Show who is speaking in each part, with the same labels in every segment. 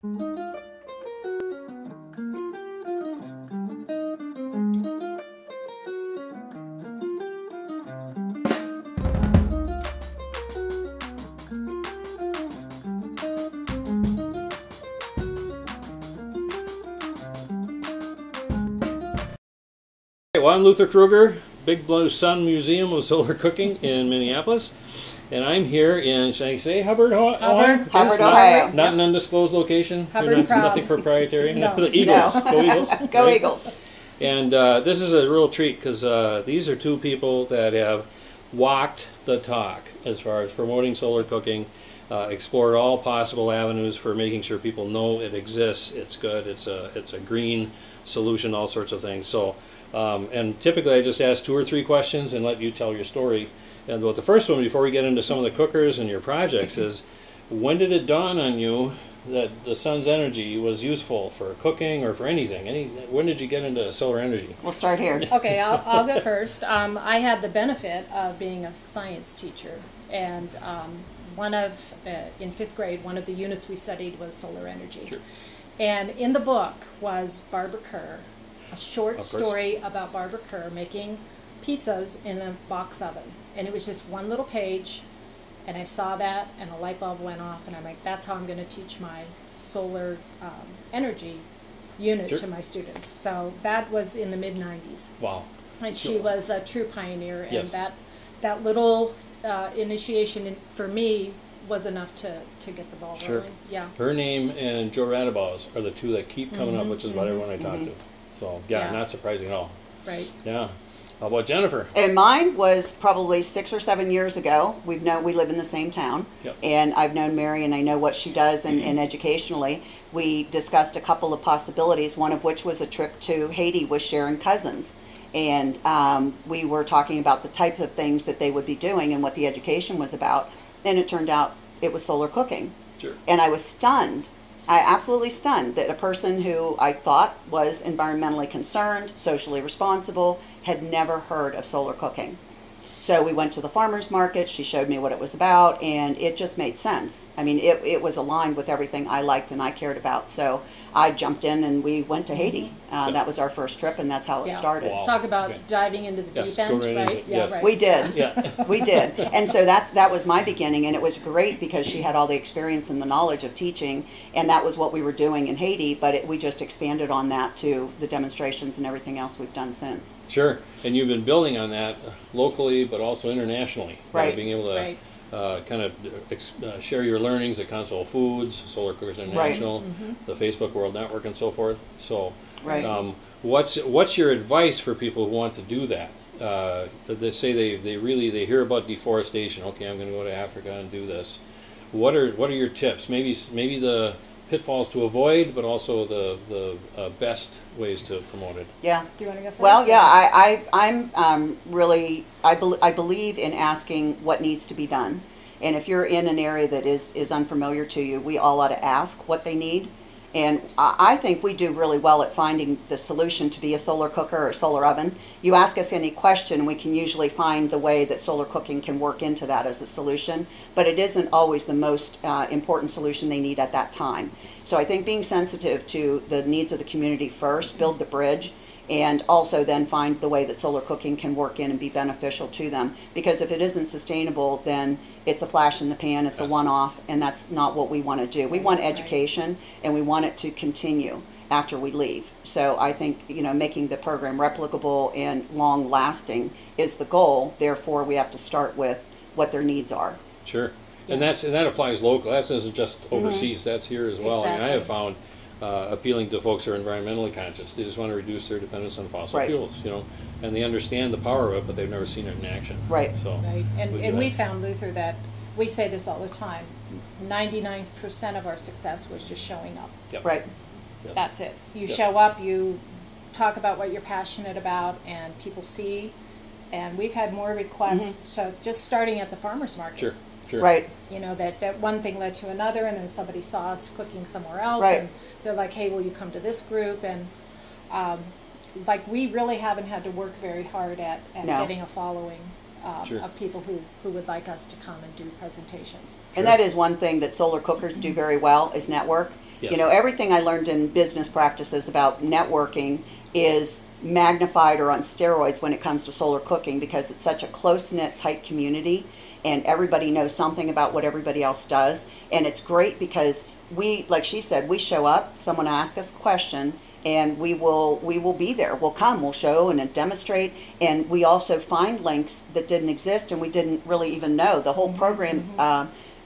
Speaker 1: Well, I'm Luther Kruger, Big Blue Sun Museum of Solar Cooking in Minneapolis, and I'm here in, should I say, Hubbard, Ohio?
Speaker 2: Hubbard, Ohio.
Speaker 1: Not an undisclosed location.
Speaker 2: Hubbard,
Speaker 1: nothing proprietary.
Speaker 2: No.
Speaker 1: The Eagles.
Speaker 2: No.
Speaker 1: Go Eagles.
Speaker 2: Go
Speaker 1: right?
Speaker 2: Eagles.
Speaker 1: And this is a real treat because these are two people that have walked the talk as far as promoting solar cooking, explored all possible avenues for making sure people know it exists, it's good, it's a green solution, all sorts of things. So. And typically I just ask 2 or 3 questions and let you tell your story. And the first one, before we get into some of the cookers and your projects, is when did it dawn on you that the sun's energy was useful for cooking or for anything? When did you get into solar energy?
Speaker 2: We'll start here.
Speaker 3: Okay, I'll go first. I had the benefit of being a science teacher, and in 5th grade, one of the units we studied was solar energy.
Speaker 1: Sure.
Speaker 3: And in the book was Barbara Kerr, a short story about Barbara Kerr making pizzas in a box oven. And it was just one little page, and I saw that, and a light bulb went off, and I'm like, that's how I'm going to teach my solar energy unit to my students. So that was in the mid-90s.
Speaker 1: Wow.
Speaker 3: And she was a true pioneer, and
Speaker 1: yes.
Speaker 3: that little initiation for me was enough to get the ball rolling. Yeah.
Speaker 1: Her name and Joe Radabau's are the 2 that keep coming up, which is about everyone I talk to. So, yeah, not surprising at all.
Speaker 3: Right.
Speaker 1: Yeah. How about Jennifer?
Speaker 2: And mine was probably 6 or 7 years ago. We live in the same town.
Speaker 1: Yep.
Speaker 2: And I've known Mary, and I know what she does, and educationally. We discussed a couple of possibilities, one of which was a trip to Haiti with Sharon Cousins. And we were talking about the types of things that they would be doing and what the education was about. And it turned out it was solar cooking.
Speaker 1: Sure.
Speaker 2: And I was stunned. Absolutely stunned that a person who I thought was environmentally concerned, socially responsible, had never heard of solar cooking. So we went to the farmer's market, she showed me what it was about, and it just made sense. I mean, it was aligned with everything I liked and I cared about. So I jumped in and we went to Haiti. That was our first trip, and that's how it started.
Speaker 1: Wow.
Speaker 3: Talk about diving into the deep end, right?
Speaker 1: Yeah, yes.
Speaker 3: Right.
Speaker 2: We did.
Speaker 1: Yeah.
Speaker 2: We did. And so that was my beginning, and it was great because she had all the experience and the knowledge of teaching, and that was what we were doing in Haiti, but we just expanded on that to the demonstrations and everything else we've done since.
Speaker 1: Sure. And you've been building on that locally, but also internationally.
Speaker 2: Right.
Speaker 1: Being able to kind of share your learnings at Console Foods, Solar Cookers International, the Facebook World Network, and so forth. So, what's your advice for people who want to do that? They say they hear about deforestation. Okay, I'm going to go to Africa and do this. What are your tips? Maybe the pitfalls to avoid, but also the best ways to promote it.
Speaker 2: Yeah.
Speaker 3: Do you want to go first?
Speaker 2: Well, yeah, I'm really, I believe in asking what needs to be done. And if you're in an area that is unfamiliar to you, we all ought to ask what they need. And I think we do really well at finding the solution to be a solar cooker or solar oven. You ask us any question, we can usually find the way that solar cooking can work into that as a solution, but it isn't always the most important solution they need at that time. So I think being sensitive to the needs of the community first, build the bridge, and also then find the way that solar cooking can work in and be beneficial to them. Because if it isn't sustainable, then it's a flash in the pan, it's a one-off, and that's not what we want to do. We want education, and we want it to continue after we leave. So I think, making the program replicable and long-lasting is the goal. Therefore, we have to start with what their needs are.
Speaker 1: Sure. And that applies locally. That isn't just overseas. That's here as well.
Speaker 3: Exactly.
Speaker 1: I mean, I have found appealing to folks who are environmentally conscious. They just want to reduce their dependence on fossil fuels, and they understand the power of it, but they've never seen it in action.
Speaker 2: Right.
Speaker 1: So,
Speaker 3: right. And we found, Luther, that we say this all the time, 99% of our success was just showing up.
Speaker 1: Yep.
Speaker 2: Right.
Speaker 1: Yes.
Speaker 3: That's it. You show up, you talk about what you're passionate about, and people see. And we've had more requests, so just starting at the farmer's market.
Speaker 1: Sure. Sure.
Speaker 2: Right.
Speaker 3: That one thing led to another, and then somebody saw us cooking somewhere else,
Speaker 2: Right.
Speaker 3: and they're like, hey, will you come to this group? And we really haven't had to work very hard at getting a following of people who would like us to come and do presentations.
Speaker 2: And that is one thing that solar cookers do very well is network.
Speaker 1: Yes.
Speaker 2: You know, everything I learned in business practices about networking is magnified or on steroids when it comes to solar cooking, because it's such a close-knit, tight community, and everybody knows something about what everybody else does. And it's great because we, like she said, we show up, someone asks us a question, and we will be there. We'll come, we'll show and demonstrate, and we also find links that didn't exist and we didn't really even know. The whole program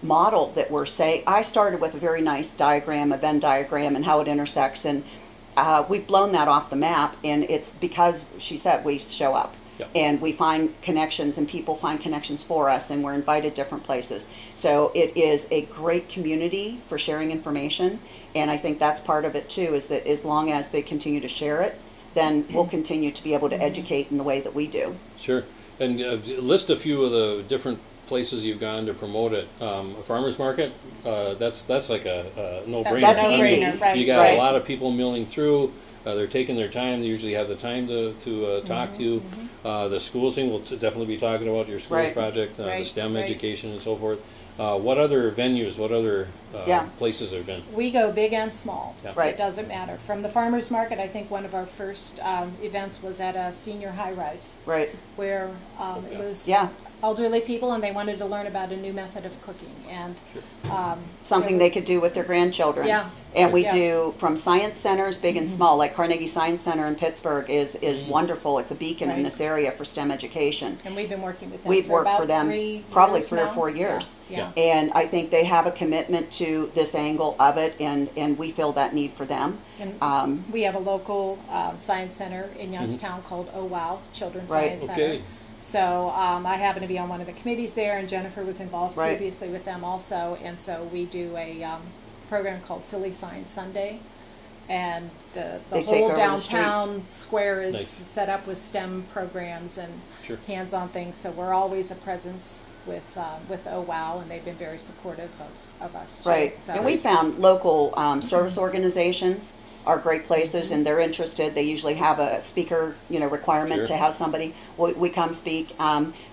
Speaker 2: model that we're saying, I started with a very nice diagram, a Venn diagram, and how it intersects, and we've blown that off the map, and it's because she said we show up.
Speaker 1: Yep.
Speaker 2: And we find connections, and people find connections for us, and we're invited different places. So it is a great community for sharing information, and I think that's part of it too, is that as long as they continue to share it, then we'll continue to be able to educate in the way that we do.
Speaker 1: Sure. And list a few of the different places you've gone to promote it. A farmer's market, that's like a no-brainer.
Speaker 2: That's easy.
Speaker 3: Right.
Speaker 1: You got
Speaker 2: Right.
Speaker 1: a lot of people milling through. They're taking their time. They usually have the time to talk to you. The schools thing, we'll definitely be talking about your schools
Speaker 2: Right.
Speaker 1: project, the
Speaker 3: Right,
Speaker 1: STEM
Speaker 3: right.
Speaker 1: education and so forth. What other venues, what other
Speaker 2: Yeah.
Speaker 1: places have been?
Speaker 3: We go big and small.
Speaker 1: Yeah.
Speaker 2: Right.
Speaker 3: It doesn't matter. From the farmers market, I think one of our first events was at a senior high-rise,
Speaker 2: Right.
Speaker 3: where it
Speaker 1: Yeah.
Speaker 3: was
Speaker 2: Yeah.
Speaker 3: elderly people, and they wanted to learn about a new method of cooking, and
Speaker 2: Something they could do with their grandchildren.
Speaker 3: Yeah.
Speaker 2: And we
Speaker 3: Yeah.
Speaker 2: do from science centers, big and small, like Carnegie Science Center in Pittsburgh is wonderful. It's a beacon in
Speaker 3: Right.
Speaker 2: this area for STEM education.
Speaker 3: and we've been working with them.
Speaker 2: We've
Speaker 3: for
Speaker 2: worked
Speaker 3: about
Speaker 2: for them
Speaker 3: 3
Speaker 2: probably
Speaker 3: years
Speaker 2: 3 or
Speaker 3: now.
Speaker 2: 4 years.
Speaker 3: Yeah.
Speaker 2: And I think they have a commitment to this angle of it, and we feel that need for them.
Speaker 3: And we have a local science center in Youngstown called Oh Wow Children's
Speaker 2: Right.
Speaker 3: Science Center.
Speaker 1: Okay.
Speaker 3: So I happen to be on one of the committees there, and Jennifer was involved
Speaker 2: Right.
Speaker 3: previously with them also. And so we do a program called Silly Science Sunday, and the
Speaker 2: They take
Speaker 3: whole
Speaker 2: over the
Speaker 3: downtown square is
Speaker 1: Nice.
Speaker 3: set up with STEM programs and
Speaker 1: Sure.
Speaker 3: hands-on things. So we're always a presence with Oh Wow, and they've been very supportive of us too.
Speaker 2: Right.
Speaker 3: So,
Speaker 2: And we found local service organizations are great places, and they're interested. They usually have a speaker, requirement
Speaker 1: Sure.
Speaker 2: to have somebody. We come speak.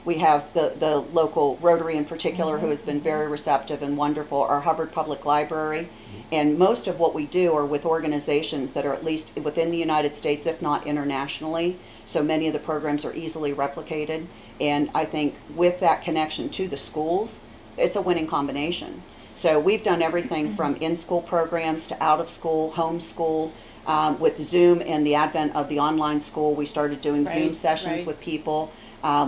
Speaker 2: We have the local Rotary in particular, who has been very receptive and wonderful. Our Hubbard Public Library, and most of what we do are with organizations that are at least within the United States, if not internationally. So many of the programs are easily replicated, and I think with that connection to the schools, it's a winning combination. So we've done everything from in-school programs to out-of-school, homeschool. With Zoom and the advent of the online school, we started doing Zoom
Speaker 3: Right,
Speaker 2: sessions
Speaker 3: right.
Speaker 2: with people.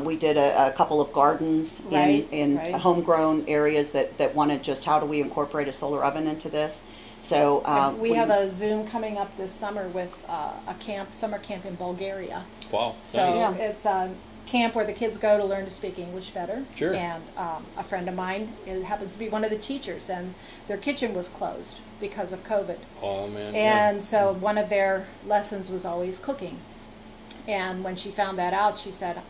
Speaker 2: We did a couple of gardens in
Speaker 3: Right.
Speaker 2: homegrown areas that wanted just how do we incorporate a solar oven into this. So
Speaker 3: And we have a Zoom coming up this summer with a summer camp in Bulgaria.
Speaker 1: Wow.
Speaker 3: So
Speaker 1: Nice.
Speaker 2: Yeah.
Speaker 3: it's a camp where the kids go to learn to speak English better.
Speaker 1: Sure.
Speaker 3: And a friend of mine, it happens to be one of the teachers, and their kitchen was closed because of COVID.
Speaker 1: Oh, man.
Speaker 3: And so one of their lessons was always cooking. And when she found that out, she said,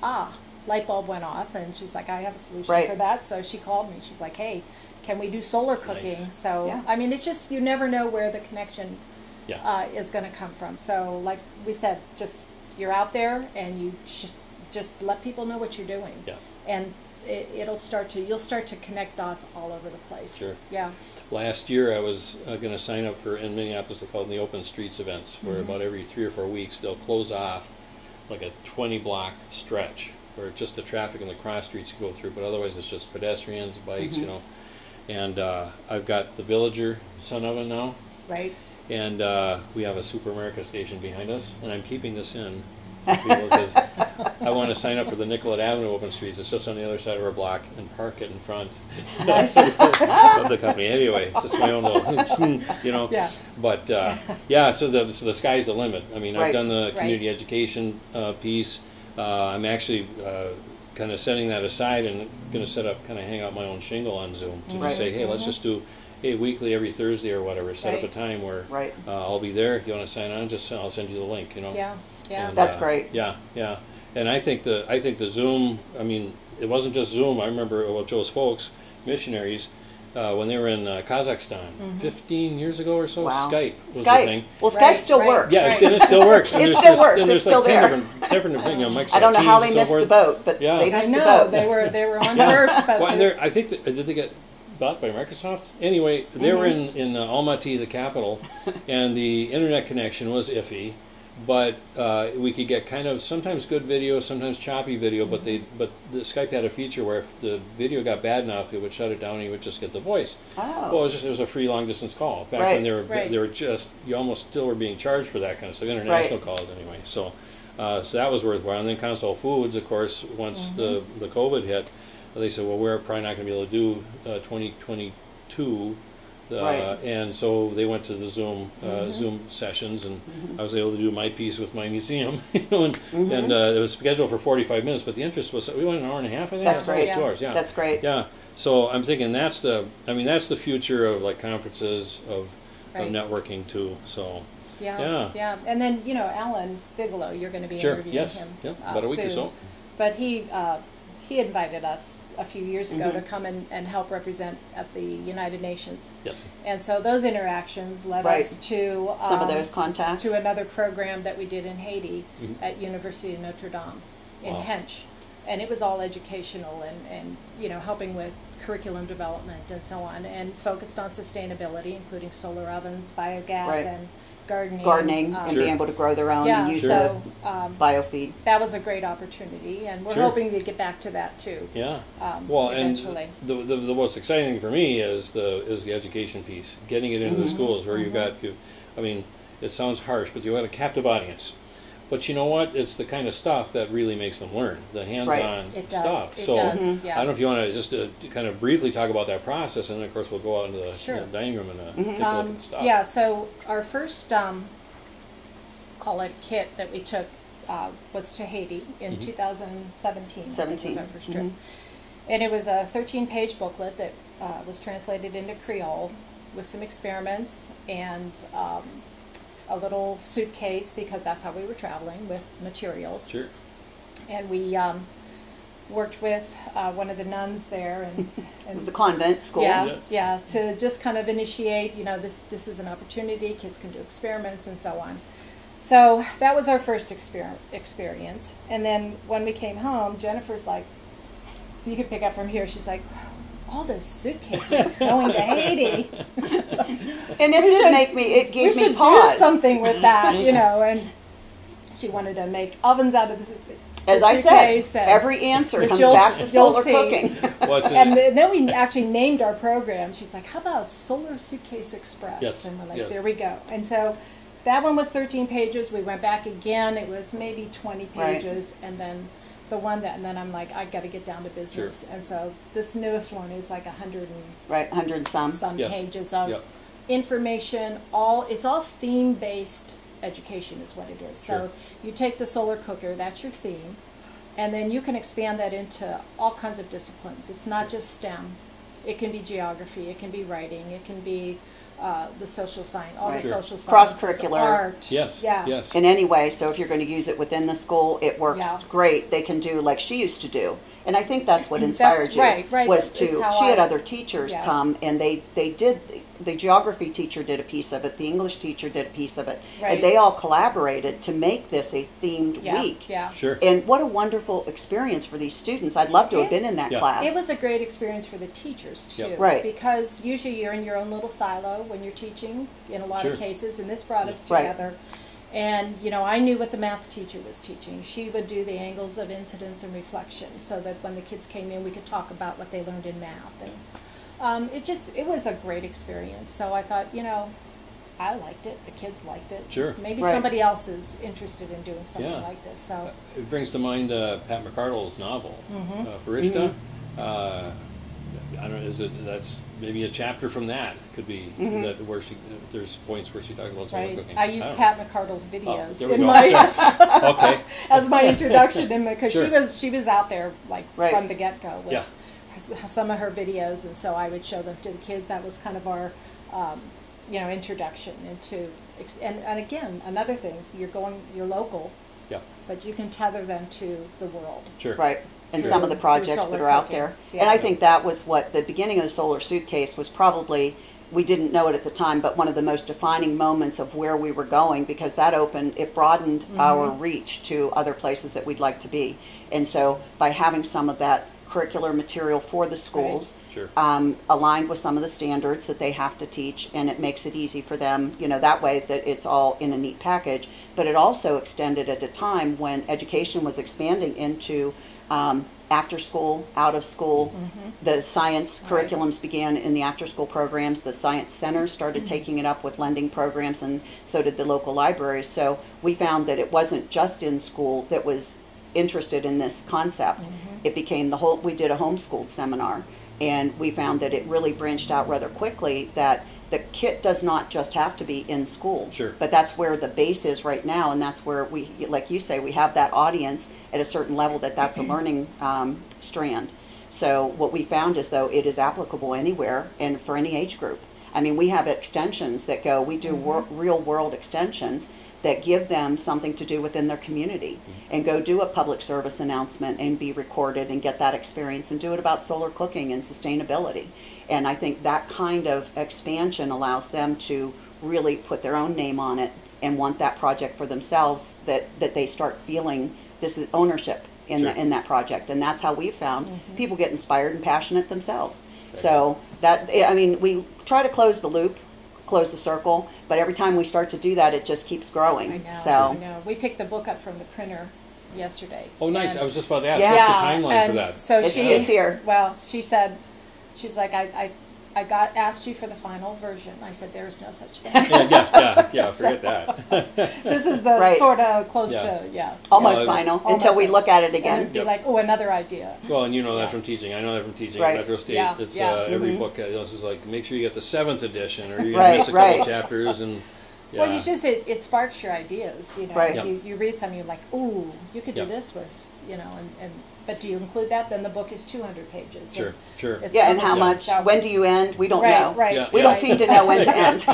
Speaker 3: light bulb went off, and she's like, I have a solution
Speaker 2: Right.
Speaker 3: for that. So she called me. She's like, hey, can we do solar cooking?
Speaker 1: Nice.
Speaker 3: So,
Speaker 2: Yeah.
Speaker 3: I mean, it's just, you never know where the connection
Speaker 1: Yeah.
Speaker 3: is going to come from. So, like we said, just you're out there, and you just let people know what you're doing.
Speaker 1: Yeah.
Speaker 3: And you'll start to connect dots all over the place.
Speaker 1: Sure.
Speaker 3: Yeah.
Speaker 1: Last year, I was going to sign up for, in Minneapolis, they call them the Open Streets events, where
Speaker 3: Mm-hmm.
Speaker 1: about every 3 or 4 weeks they'll close off like a 20-block stretch where just the traffic and the cross streets go through, but otherwise it's just pedestrians, bikes,
Speaker 3: Mm-hmm.
Speaker 1: And I've got the Villager Sun Oven now,
Speaker 3: Right.
Speaker 1: and we have a Super America station behind us, and I'm keeping this in for people because I want to sign up for the Nicollet Avenue Open Streets. It's just on the other side of our block, and park it in front of the company. Anyway, it's just my own little,
Speaker 3: Yeah.
Speaker 1: But yeah, so the sky's the limit. I mean, I've
Speaker 2: Right.
Speaker 1: done the
Speaker 3: Right.
Speaker 1: community education piece. I'm actually kind of setting that aside and going to set up, kind of hang out my own shingle on Zoom to
Speaker 2: Right.
Speaker 1: just say, hey, let's just do weekly every Thursday or whatever. Set up
Speaker 3: Right.
Speaker 1: a time where
Speaker 2: Right.
Speaker 1: I'll be there. If you want to sign on, I'll send you the link.
Speaker 3: Yeah. Yeah.
Speaker 1: And,
Speaker 2: That's great.
Speaker 1: Yeah, yeah. And I think the Zoom. I mean, it wasn't just Zoom. I remember Joe's folks, missionaries, when they were in Kazakhstan 15 years ago or so.
Speaker 2: Wow.
Speaker 1: Skype was the
Speaker 2: Skype.
Speaker 1: thing.
Speaker 2: Well,
Speaker 3: Right,
Speaker 2: Skype still
Speaker 3: right.
Speaker 2: works.
Speaker 1: Yeah,
Speaker 3: Right.
Speaker 1: and it still works. And
Speaker 2: It
Speaker 1: there's
Speaker 2: still
Speaker 1: just-
Speaker 2: works.
Speaker 1: and
Speaker 2: It's
Speaker 1: there's
Speaker 2: still
Speaker 1: like 10
Speaker 2: there.
Speaker 1: different Microsoft
Speaker 2: I don't know how
Speaker 1: Teams
Speaker 2: they
Speaker 1: and so
Speaker 2: missed the
Speaker 1: forth.
Speaker 2: boat, but
Speaker 1: Yeah.
Speaker 2: they
Speaker 3: I
Speaker 2: missed the
Speaker 3: know
Speaker 2: boat.
Speaker 3: they were on first, but
Speaker 1: Well, and
Speaker 3: there's-
Speaker 1: I think did they get bought by Microsoft. Anyway, they were in Almaty, the capital, and the internet connection was iffy. But we could get kind of sometimes good video, sometimes choppy video. But the Skype had a feature where if the video got bad enough, it would shut it down and you would just get the voice.
Speaker 2: Oh.
Speaker 1: Well, it was a free long distance call back when they were just, you almost still were being charged for that kind of stuff. International calls anyway. So that was worthwhile. And then Console Foods, of course, once the COVID hit, they said, well, we're probably not going to be able to do 2022. And so they went to the Zoom sessions, and I was able to do my piece with my museum, and it was scheduled for 45 minutes, but the interest was, we went an hour and a half, I think.
Speaker 2: That's great.
Speaker 1: 2 hours, yeah.
Speaker 2: That's great.
Speaker 1: Yeah. So I'm thinking that's the future of like conferences, of networking too. So
Speaker 3: yeah. And then Alan Bigelow, you're going to be interviewing him.
Speaker 1: About a week
Speaker 3: soon.
Speaker 1: or so.
Speaker 3: But he invited us a few years ago to come and help represent at the United Nations.
Speaker 1: Yes.
Speaker 3: And so those interactions led us to
Speaker 2: some of those contacts
Speaker 3: to another program that we did in Haiti at University of Notre Dame in Hench. And it was all educational and helping with curriculum development and so on, and focused on sustainability, including solar ovens, biogas, and gardening
Speaker 2: and being able to grow their own and use biofeed.
Speaker 3: That was a great opportunity, and we're hoping to get back to that too.
Speaker 1: Yeah.
Speaker 3: Eventually.
Speaker 1: And the most exciting thing for me is the education piece, getting it into the schools where I mean, it sounds harsh, but you got a captive audience. But you know what? It's the kind of stuff that really makes them learn, the hands-on stuff.
Speaker 3: So
Speaker 1: I don't know if you want to just kind of briefly talk about that process, and then of course we'll go out into the dining room and take a look at the stuff.
Speaker 3: Yeah, so our first, call it kit that we took was to Haiti in 2017. That was our first trip. And it was a 13-page booklet that was translated into Creole with some experiments and a little suitcase, because that's how we were traveling, with materials.
Speaker 1: Sure.
Speaker 3: And we worked with one of the nuns there, and
Speaker 2: it was a convent school.
Speaker 3: Yeah, to just kind of initiate, this is an opportunity, kids can do experiments and so on. So that was our first experience. And then when we came home, Jennifer's like, you can pick up from here, she's like, all those suitcases going to Haiti.
Speaker 2: And it gave me pause.
Speaker 3: We should do something with that, and she wanted to make ovens out of this.
Speaker 2: As I said, every answer comes back to solar cooking.
Speaker 3: And then we actually named our program. She's like, how about Solar Suitcase Express?
Speaker 1: Yes.
Speaker 3: And we're like, there we go. And so that one was 13 pages. We went back again. It was maybe 20 pages. And then and then I'm like, I got to get down to business. And so this newest one is like 100 and some pages of information. It's all theme-based education is what it is. So you take the solar cooker, that's your theme, and then you can expand that into all kinds of disciplines. It's not just STEM. It can be geography, it can be writing, it can be the social science, the social sciences,
Speaker 2: cross-curricular
Speaker 3: art.
Speaker 1: Yes.
Speaker 2: In any way, so if you're going to use it within the school, it works great. They can do like she used to do. And I think that's what inspired you. Was she had other teachers come, and they did, the geography teacher did a piece of it, the English teacher did a piece of it, and they all collaborated to make this a themed week. And what a wonderful experience for these students. I'd love to have been in that class.
Speaker 3: It was a great experience for the teachers too. Because usually you're in your own little silo when you're teaching in a lot of cases, and this brought us together. And, I knew what the math teacher was teaching. She would do the angles of incidence and reflection so that when the kids came in, we could talk about what they learned in math. And it was a great experience. So I thought, I liked it. The kids liked it.
Speaker 1: Sure.
Speaker 3: Maybe somebody else is interested in doing something like this. So
Speaker 1: it brings to mind Pat McCardle's novel, Farishta. I don't know, that's maybe a chapter from that. Could be that where there's points where she talks about solar cooking.
Speaker 3: I used Pat McCardle's videos
Speaker 1: in my
Speaker 3: as my introduction, because she was out there from the get-go with some of her videos, and so I would show them to the kids. That was kind of our introduction into, and again, another thing, you're local, but you can tether them to the world. And some of the projects that are out there. And I think that was what the beginning of the Solar Suitcase was probably, we didn't know it at the time, but one of the most defining moments of where we were going, because it broadened our reach to other places that we'd like to be. And so by having some of that curricular material for the schools,
Speaker 1: Sure.
Speaker 2: aligned with some of the standards that they have to teach, and it makes it easy for them, that way that it's all in a neat package. But it also extended at a time when education was expanding into after school, out of school. The science curriculums began in the after school programs. The science centers started taking it up with lending programs, and so did the local libraries. So we found that it wasn't just in school that was interested in this concept. It became we did a homeschooled seminar, and we found that it really branched out rather quickly, that the kit does not just have to be in school.
Speaker 1: Sure.
Speaker 2: But that's where the base is right now, and that's where we, like you say, we have that audience at a certain level that's a learning strand. So what we found is, though, it is applicable anywhere and for any age group. I mean, we have extensions that we do real world extensions that give them something to do within their community, and go do a public service announcement and be recorded and get that experience, and do it about solar cooking and sustainability. And I think that kind of expansion allows them to really put their own name on it and want that project for themselves, that they start feeling this is ownership in, in that project. And that's how we found people get inspired and passionate themselves. So that, I mean, we try to close the loop, close the circle, but every time we start to do that, it just keeps growing.
Speaker 3: I know.
Speaker 2: So
Speaker 3: I know. We picked the book up from the printer yesterday.
Speaker 1: Oh, nice. I was just about to ask,
Speaker 2: Yeah.
Speaker 1: what's the timeline for that?
Speaker 3: So
Speaker 2: it's here.
Speaker 3: Well, she said, she's like, I asked you for the final version. I said, there is no such thing.
Speaker 1: Yeah, forget that.
Speaker 3: This is the sort of close to,
Speaker 2: almost final, until we look at it
Speaker 3: And
Speaker 2: again.
Speaker 3: it'd be like, oh, another idea.
Speaker 1: Well, and you know that from teaching. I know that from teaching
Speaker 2: Right.
Speaker 1: at Metro State.
Speaker 3: Yeah.
Speaker 1: It's
Speaker 3: Yeah.
Speaker 1: every book. This is like, make sure you get the 7th edition, or you're gonna miss a couple chapters. And
Speaker 3: Well, it sparks your ideas.
Speaker 2: Right.
Speaker 3: You read something, you're like, ooh, you could do this with, but do you include that? Then the book is 200 pages.
Speaker 1: Sure.
Speaker 3: It's
Speaker 2: Yeah, and how much?
Speaker 3: so-
Speaker 2: When do you end? We don't
Speaker 3: Right,
Speaker 2: know.
Speaker 3: right.
Speaker 1: Yeah.
Speaker 2: We don't seem to know when to end.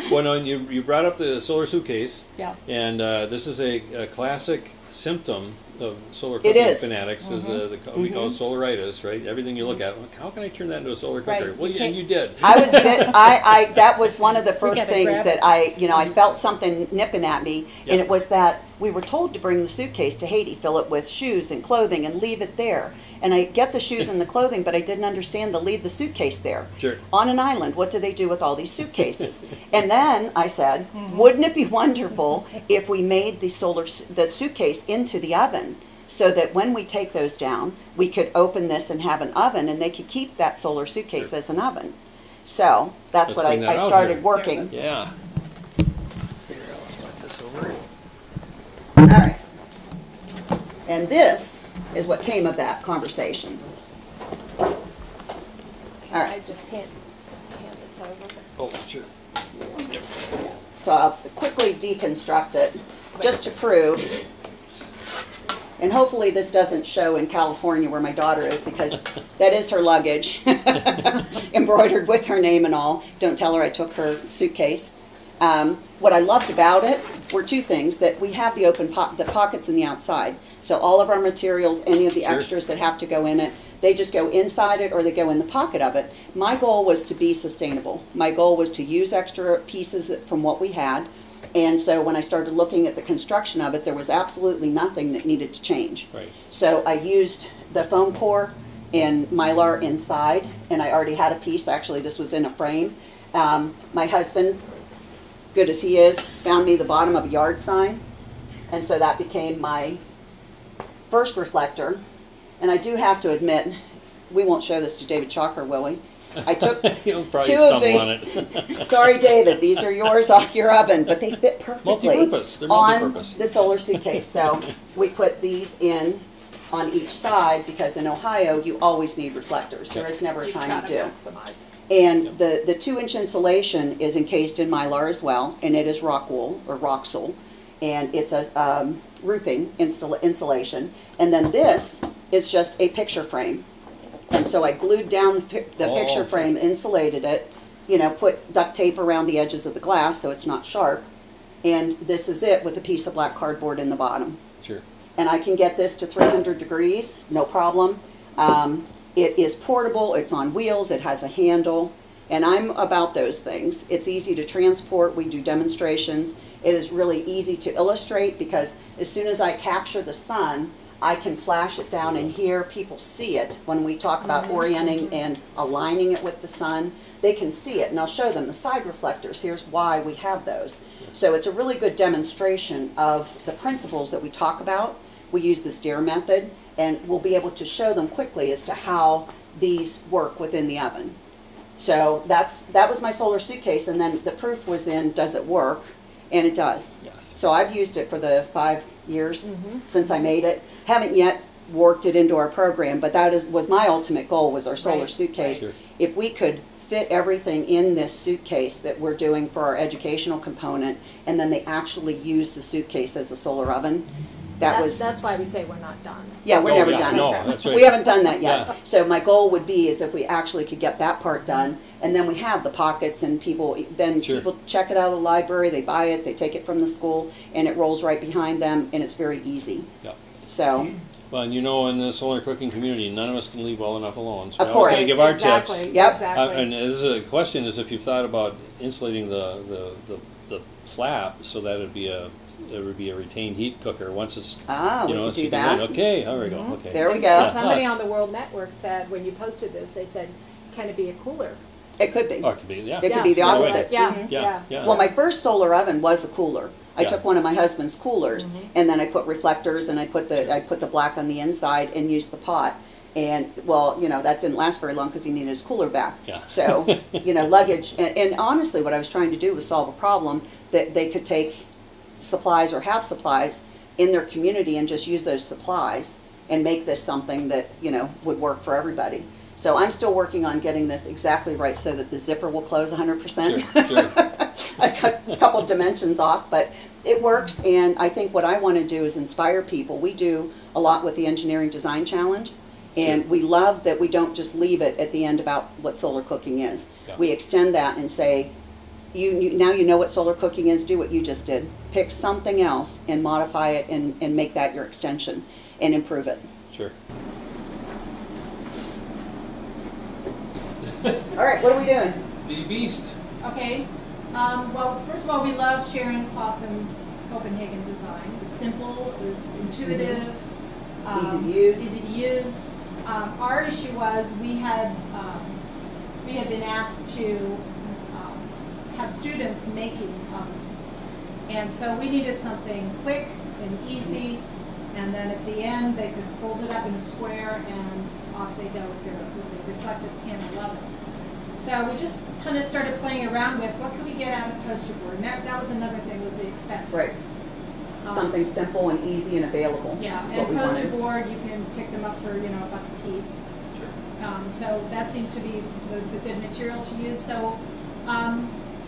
Speaker 1: Well, no, you brought up the Solar Suitcase.
Speaker 3: Yeah.
Speaker 1: And this is a classic symptom of solar
Speaker 2: It
Speaker 1: cooking
Speaker 2: is.
Speaker 1: fanatics, is we call it solaritis, right? Everything you look at, like, how can I turn that into a solar cooker?
Speaker 3: Right.
Speaker 1: Well,
Speaker 3: You
Speaker 1: and you did.
Speaker 2: I was that was one of the first
Speaker 3: gotta
Speaker 2: things
Speaker 3: grab
Speaker 2: that
Speaker 3: it.
Speaker 2: I felt something nipping at me, and
Speaker 1: Yep.
Speaker 2: it was that we were told to bring the suitcase to Haiti, fill it with shoes and clothing, and leave it there. And I get the shoes and the clothing, but I didn't understand to leave the suitcase there.
Speaker 1: Sure.
Speaker 2: On an island, what do they do with all these suitcases? And then I said, wouldn't it be wonderful if we made the suitcase into the oven, so that when we take those down, we could open this and have an oven, and they could keep that solar suitcase as an oven. So that's
Speaker 1: Let's
Speaker 2: what
Speaker 1: bring that
Speaker 2: I
Speaker 1: out
Speaker 2: started
Speaker 1: here.
Speaker 2: working.
Speaker 1: Yeah. Here, I'll slide this over.
Speaker 2: All right. And this is what came of that conversation. All
Speaker 3: I
Speaker 2: right.
Speaker 3: just hand this over.
Speaker 1: Oh, sure. Yep.
Speaker 2: So I'll quickly deconstruct it just to prove. And hopefully this doesn't show in California where my daughter is, because that is her luggage, embroidered with her name and all. Don't tell her I took her suitcase. What I loved about it were two things: that we have the the pockets in the outside. So all of our materials, any of the extras that have to go in it, they just go inside it or they go in the pocket of it. My goal was to be sustainable. My goal was to use extra pieces from what we had. And so when I started looking at the construction of it, there was absolutely nothing that needed to change.
Speaker 1: Right.
Speaker 2: So I used the foam core and Mylar inside, and I already had a piece. Actually, this was in a frame. My husband, good as he is, found me the bottom of a yard sign, and so that became my first reflector. And I do have to admit, we won't show this to David Chalker, will we? I took
Speaker 1: You'll probably
Speaker 2: two of
Speaker 1: stumble on it.
Speaker 2: Sorry, David, these are yours off your oven, but they fit perfectly
Speaker 1: Multi-purpose. They're
Speaker 2: on
Speaker 1: multi-purpose.
Speaker 2: the solar suitcase. So we put these in on each side, because in Ohio you always need reflectors. There is never a time you do.
Speaker 3: Maximize.
Speaker 2: And the 2-inch insulation is encased in Mylar as well, and it is rock wool or Roxwool, and it's a roofing insulation. And then this is just a picture frame. And so I glued down the picture frame, insulated it, put duct tape around the edges of the glass so it's not sharp. And this is it with a piece of black cardboard in the bottom.
Speaker 1: Sure.
Speaker 2: And I can get this to 300 degrees, no problem. It is portable, it's on wheels, it has a handle, and I'm about those things. It's easy to transport, we do demonstrations. It is really easy to illustrate, because as soon as I capture the sun, I can flash it down in here. People see it when we talk about orienting and aligning it with the sun. They can see it, and I'll show them the side reflectors. Here's why we have those. So it's a really good demonstration of the principles that we talk about. We use this DARE method, and we'll be able to show them quickly as to how these work within the oven. So that was my Solar Suitcase, and then the proof was in, does it work? And it does.
Speaker 1: Yes.
Speaker 2: So I've used it for the 5 years since I made it. Haven't yet worked it into our program, but was my ultimate goal, was our Solar Suitcase.
Speaker 1: Sure.
Speaker 2: If we could fit everything in this suitcase that we're doing for our educational component, and then they actually use the suitcase as a solar oven,
Speaker 3: That's why we say we're not done.
Speaker 2: Yeah, we're never done.
Speaker 1: No, that's right.
Speaker 2: We haven't done that yet.
Speaker 1: Yeah.
Speaker 2: So my goal would be is if we actually could get that part done, and then we have the pockets, and people check it out of the library, they buy it, they take it from the school, and it rolls right behind them, and it's very easy.
Speaker 1: Yeah.
Speaker 2: So.
Speaker 1: Well, and in the solar cooking community, none of us can leave well enough alone. So
Speaker 2: Of course.
Speaker 1: we give our
Speaker 3: Exactly.
Speaker 1: tips.
Speaker 2: Yep.
Speaker 3: Exactly.
Speaker 1: And this is a question: is if you've thought about insulating the flap so that it would be a retained heat cooker once it's
Speaker 2: we could do that.
Speaker 1: Okay, there we go. Okay.
Speaker 2: There we
Speaker 3: And
Speaker 2: go.
Speaker 3: somebody on the World Network said, when you posted this, they said, can it be a cooler?
Speaker 2: It could be.
Speaker 1: Oh, it could be, yeah.
Speaker 2: It could be the
Speaker 1: Right away.
Speaker 2: opposite.
Speaker 3: Yeah,
Speaker 2: Mhm.
Speaker 1: Yeah.
Speaker 2: Well, my first solar oven was a cooler. I
Speaker 1: Yeah.
Speaker 2: took one of my husband's coolers, and then I put reflectors, and I put the black on the inside, and used the pot. And that didn't last very long because he needed his cooler back.
Speaker 1: Yeah.
Speaker 2: So luggage, and honestly, what I was trying to do was solve a problem that they could take supplies or have supplies in their community and just use those supplies and make this something that would work for everybody. So I'm still working on getting this exactly right so that the zipper will close 100%.
Speaker 1: Sure.
Speaker 2: I cut a couple dimensions off, but it works. And I think what I want to do is inspire people. We do a lot with the Engineering Design Challenge, and we love that we don't just leave it at the end about what solar cooking is.
Speaker 1: Yeah.
Speaker 2: We extend that and say, now you know what solar cooking is, do what you just did. Pick something else and modify it and make that your extension and improve it.
Speaker 1: Sure.
Speaker 2: All right, what are we doing?
Speaker 1: The beast.
Speaker 3: Okay. Well, first of all, we love Sharon Clausen's Copenhagen design. It was simple, it was intuitive,
Speaker 2: Easy to use.
Speaker 3: Easy to use. Our issue was we had been asked to have students making ovens, and so we needed something quick and easy, and then at the end they could fold it up in a square and off they go with their reflective panel oven. So we just kind of started playing around with what could we get out of poster board, and that was another thing, was the expense.
Speaker 2: Right. Something simple and easy and available.
Speaker 3: Yeah,
Speaker 2: is what
Speaker 3: and
Speaker 2: we
Speaker 3: poster
Speaker 2: wanted.
Speaker 3: board, you can pick them up for $1 a piece.
Speaker 1: Sure.
Speaker 3: So that seemed to be the good material to use. So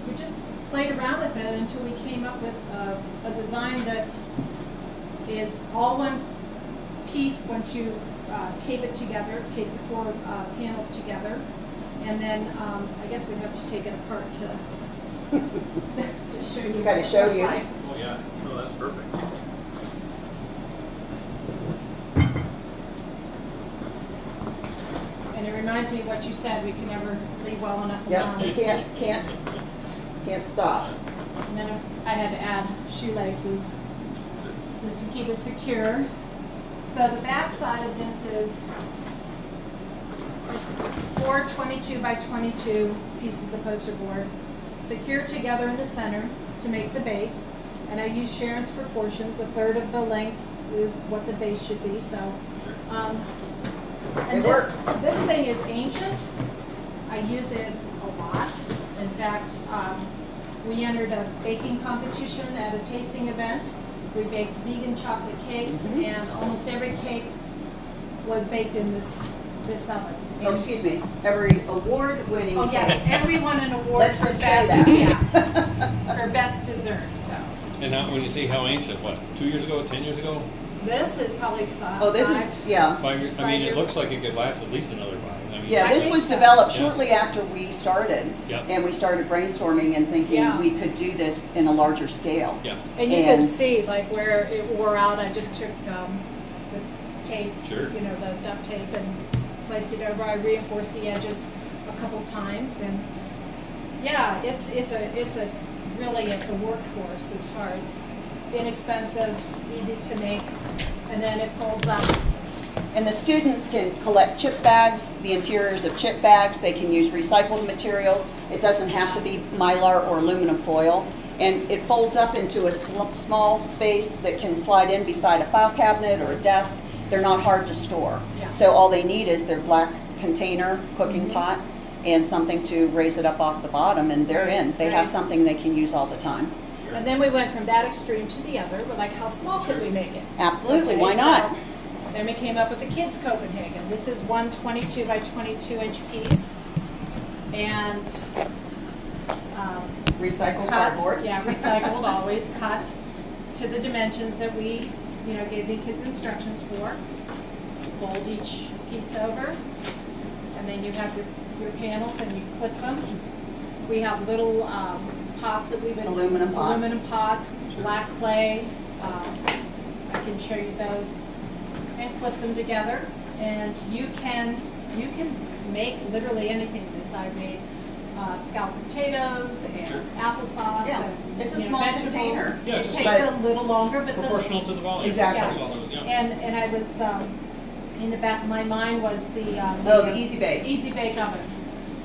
Speaker 3: we just played around with it until we came up with a design that is all one piece once you tape it together, tape the 4 panels together, and then I guess we'd have to take it apart to show you.
Speaker 2: Gotta
Speaker 3: what it
Speaker 2: show
Speaker 3: looks
Speaker 2: you.
Speaker 3: like.
Speaker 1: Oh yeah. Oh, that's perfect.
Speaker 3: And it reminds me of what you said, we can never leave well enough
Speaker 2: Yep,
Speaker 3: alone.
Speaker 2: you can't stop.
Speaker 3: And then I had to add shoelaces just to keep it secure. So the back side of this is, it's 4 22 by 22 pieces of poster board, secured together in the center to make the base. And I use Sharon's proportions. 1/3 of the length is what the base should be. So, and
Speaker 2: It works.
Speaker 3: This thing is ancient. I use it a lot. In fact, we entered a baking competition at a tasting event. We baked vegan chocolate cakes, and almost every cake was baked in this oven.
Speaker 2: Oh, excuse me. Every award-winning.
Speaker 3: Oh yes, everyone an award
Speaker 2: Let's
Speaker 3: for
Speaker 2: just
Speaker 3: best,
Speaker 2: say
Speaker 3: yeah, for best dessert. So
Speaker 1: And now, when you say how ancient, what, 2 years ago, 10 years ago?
Speaker 3: this is probably 5.
Speaker 2: Oh, this is, yeah.
Speaker 1: 5 years? I
Speaker 3: 5
Speaker 1: mean,
Speaker 3: years.
Speaker 1: it looks like it could last at least another 5. I mean,
Speaker 2: Yeah,
Speaker 3: I
Speaker 2: this
Speaker 3: think
Speaker 2: was
Speaker 3: so.
Speaker 2: developed
Speaker 1: Yeah.
Speaker 2: shortly after we started.
Speaker 1: Yep.
Speaker 2: And we started brainstorming and thinking
Speaker 3: Yeah.
Speaker 2: we could do this in a larger scale.
Speaker 1: Yes.
Speaker 3: And you
Speaker 2: And-
Speaker 3: can see like where it wore out. I just took the tape,
Speaker 1: Sure.
Speaker 3: the duct tape, and placed it over. I reinforced the edges a couple times, and yeah, it's a workhorse as far as inexpensive, easy to make, and then it folds up.
Speaker 2: And the students can collect chip bags, the interiors of chip bags. They can use recycled materials. It doesn't have to be mylar or aluminum foil. And it folds up into a small space that can slide in beside a file cabinet or a desk. They're not hard to store.
Speaker 3: Yeah.
Speaker 2: So all they need is their black container, cooking pot, and something to raise it up off the bottom, and they're in. They have something they can use all the time.
Speaker 3: And then we went from that extreme to the other. We're like, how small could we make it?
Speaker 2: Absolutely,
Speaker 3: Okay,
Speaker 2: why not?
Speaker 3: So then we came up with the Kids Copenhagen. This is one 22 by 22 inch piece. And
Speaker 2: Recycled
Speaker 3: cut,
Speaker 2: cardboard.
Speaker 3: yeah, recycled, always cut to the dimensions that we, gave the kids instructions for. Fold each piece over, and then you have your panels, and you clip them. We have little pots that we've been
Speaker 2: Aluminum
Speaker 3: pots, black clay. I can show you those, and clip them together. And you can make literally anything with this. I made scalloped potatoes and applesauce.
Speaker 2: Yeah,
Speaker 3: and,
Speaker 2: it's a small
Speaker 3: vegetables.
Speaker 2: container.
Speaker 1: Yeah,
Speaker 3: It takes a little longer, but
Speaker 1: proportional to the volume.
Speaker 2: Exactly.
Speaker 1: That's all it- yeah.
Speaker 3: And I was in the back of my mind was the
Speaker 2: The Easy Bake.
Speaker 3: Easy Bake oven.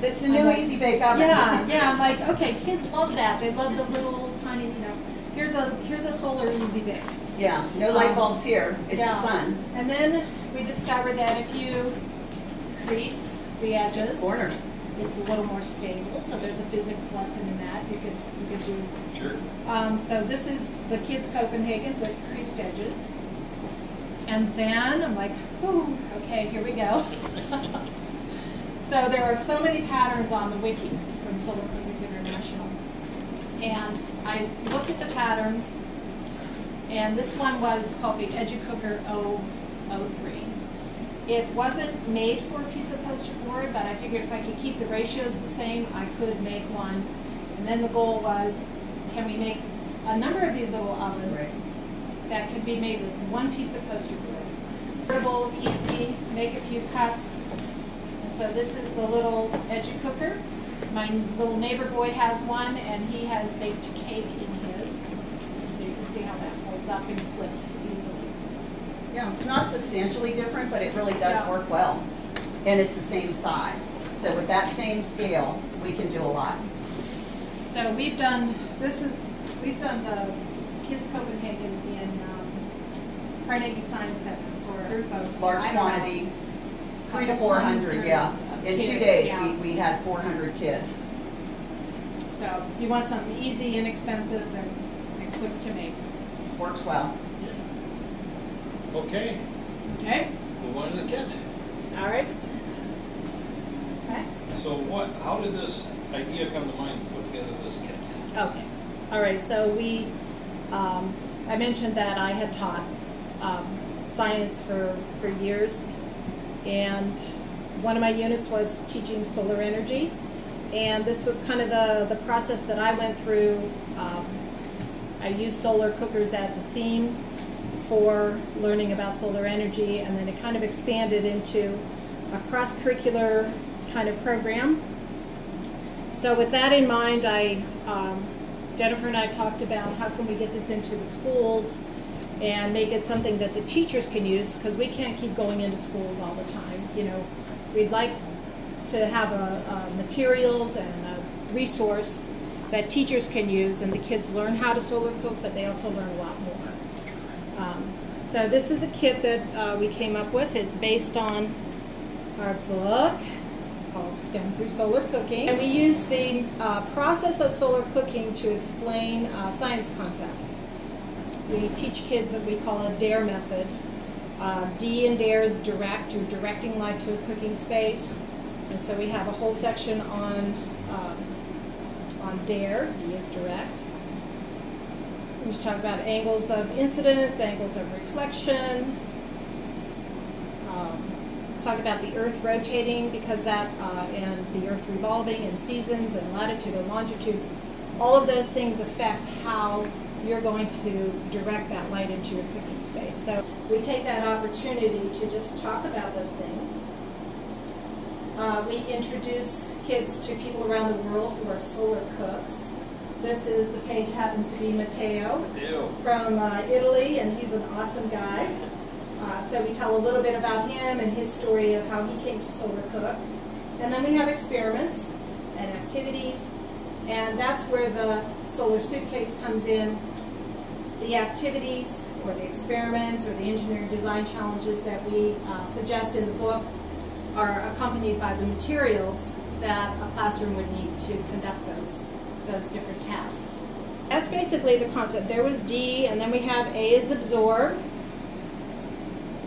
Speaker 2: It's the new Easy Bake oven.
Speaker 3: Yeah. I'm like, okay, kids love that. They love the little tiny, Here's a solar Easy Bake.
Speaker 2: Yeah, no light bulbs here. It's
Speaker 3: yeah.
Speaker 2: the sun.
Speaker 3: And then we discovered that if you crease the edges,
Speaker 2: Corners.
Speaker 3: it's a little more stable. So there's a physics lesson in that. You could do.
Speaker 1: Sure.
Speaker 3: So this is the Kids Copenhagen with creased edges. And then I'm like, whew, okay, here we go. So there are so many patterns on the wiki from Solar Cookers International. And I looked at the patterns, and this one was called the EduCooker 003. It wasn't made for a piece of poster board, but I figured if I could keep the ratios the same, I could make one. And then the goal was, can we make a number of these little ovens that could be made with one piece of poster board? Portable, easy, make a few cuts. And so this is the little EduCooker. My little neighbor boy has one, and he has baked cake in his. So you can see how that folds up and flips easily.
Speaker 2: Yeah, it's not substantially different, but it really does work well. And it's the same size. So with that same scale, we can do a lot.
Speaker 3: So we've done the Kids Copenhagen in Carnegie Science Center for a group of
Speaker 2: Large quantity, 300 to 400, yeah. In 2 days, we had 400 kids.
Speaker 3: So you want something easy, inexpensive, and quick to make.
Speaker 2: Works well.
Speaker 1: Okay.
Speaker 3: Okay.
Speaker 1: Move on to the kit.
Speaker 3: All right. Okay.
Speaker 1: So how did this idea come to mind to put together this kit?
Speaker 3: Okay. All right. So I mentioned that I had taught science for years, and one of my units was teaching solar energy, and this was kind of the process that I went through. I used solar cookers as a theme for learning about solar energy, and then it kind of expanded into a cross-curricular kind of program. So with that in mind, Jennifer and I talked about how can we get this into the schools and make it something that the teachers can use, because we can't keep going into schools all the time. We'd like to have a materials and a resource that teachers can use, and the kids learn how to solar cook, but they also learn a lot more. So this is a kit that we came up with. It's based on our book called Skim Through Solar Cooking. And we use the process of solar cooking to explain science concepts. We teach kids what we call a DARE method. D in DARE is direct. You're directing light to a cooking space. And so we have a whole section on DARE. D is direct. We talk about angles of incidence, angles of reflection. Talk about the Earth rotating, because that, and the Earth revolving, and seasons, and latitude and longitude. All of those things affect how you're going to direct that light into your cooking space. So we take that opportunity to just talk about those things. We introduce kids to people around the world who are solar cooks. This is, the page happens to be Matteo from Italy, and he's an awesome guy. So we tell a little bit about him and his story of how he came to Solar Cook. And then we have experiments and activities, and that's where the Solar Suitcase comes in. The activities or the experiments or the engineering design challenges that we suggest in the book are accompanied by the materials that a classroom would need to conduct those different tasks. That's basically the concept. There was D, and then we have A is absorb.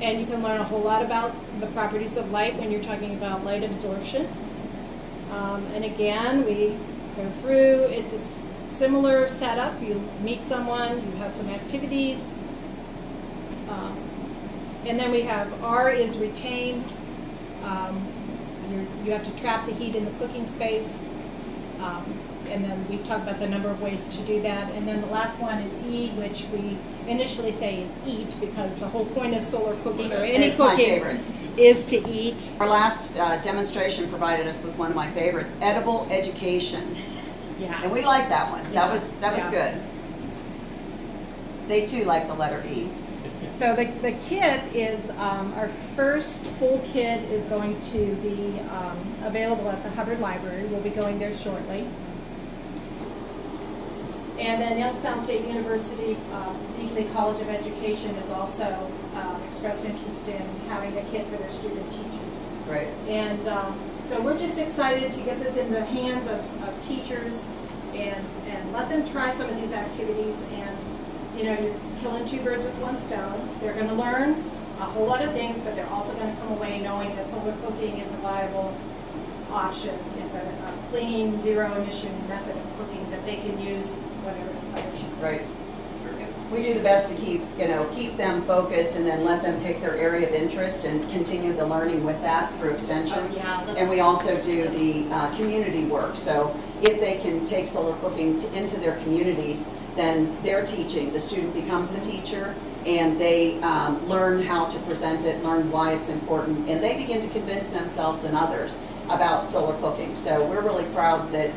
Speaker 3: And you can learn a whole lot about the properties of light when you're talking about light absorption. And again, we go through, it's a similar setup. You meet someone, you have some activities. And then we have R is retain. You have to trap the heat in the cooking space. And then we talk about the number of ways to do that. And then the last one is E, which we initially say is eat, because the whole point of solar cooking or any cooking is to eat.
Speaker 2: Our last demonstration provided us with one of my favorites, edible education.
Speaker 3: Yeah.
Speaker 2: And we like that one.
Speaker 3: Yeah.
Speaker 2: That was good. They too like the letter E.
Speaker 3: So the kit is, our first full kit is going to be available at the Hubbard Library. We'll be going there shortly. And then Youngstown State University, Beakley College of Education has also expressed interest in having a kit for their student teachers.
Speaker 2: Right.
Speaker 3: And so we're just excited to get this in the hands of teachers and let them try some of these activities. And you know, you're killing two birds with one stone. They're going to learn a whole lot of things, but they're also going to come away knowing that solar cooking is a viable option. It's a clean, zero-emission method of cooking that they can use whatever decides.
Speaker 2: Right. We do the best to keep them focused and then let them pick their area of interest and continue the learning with that through extensions.
Speaker 3: Oh, yeah,
Speaker 2: and we also do the community work. So if they can take solar cooking into their communities, then they're teaching. The student becomes the teacher, and they learn how to present it, learn why it's important, and they begin to convince themselves and others about solar cooking. So we're really proud that